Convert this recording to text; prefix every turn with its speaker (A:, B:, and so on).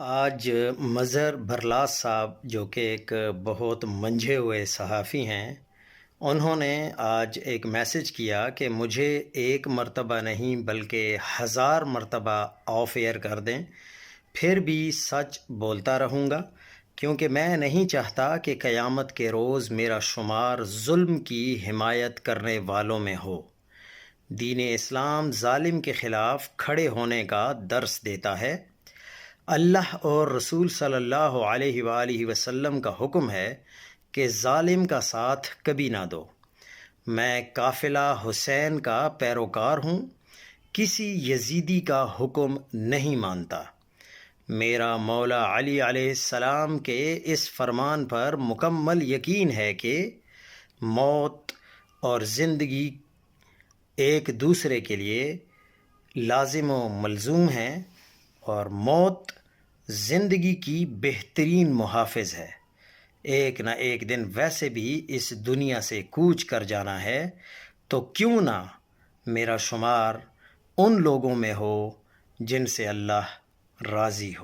A: آج مظہر برلاس صاحب جو کہ ایک بہت منجھے ہوئے صحافی ہیں، انہوں نے آج ایک میسج کیا کہ مجھے ایک مرتبہ نہیں بلکہ 1000 مرتبہ آف ایئر کر دیں، پھر بھی سچ بولتا رہوں گا، کیونکہ میں نہیں چاہتا کہ قیامت کے روز میرا شمار ظلم کی حمایت کرنے والوں میں ہو۔ دین اسلام ظالم کے خلاف کھڑے ہونے کا درس دیتا ہے۔ اللہ اور رسول صلی اللہ علیہ وآلہ وسلم کا حکم ہے کہ ظالم کا ساتھ کبھی نہ دو۔ میں قافلہ حسین کا پیروکار ہوں، کسی یزیدی کا حکم نہیں مانتا۔ میرا مولا علی علیہ السلام کے اس فرمان پر مکمل یقین ہے کہ موت اور زندگی ایک دوسرے کے لیے لازم و ملزوم ہیں، اور موت زندگی کی بہترین محافظ ہے۔ ایک نہ ایک دن ویسے بھی اس دنیا سے کوچ کر جانا ہے، تو کیوں نہ میرا شمار ان لوگوں میں ہو جن سے اللہ راضی ہو۔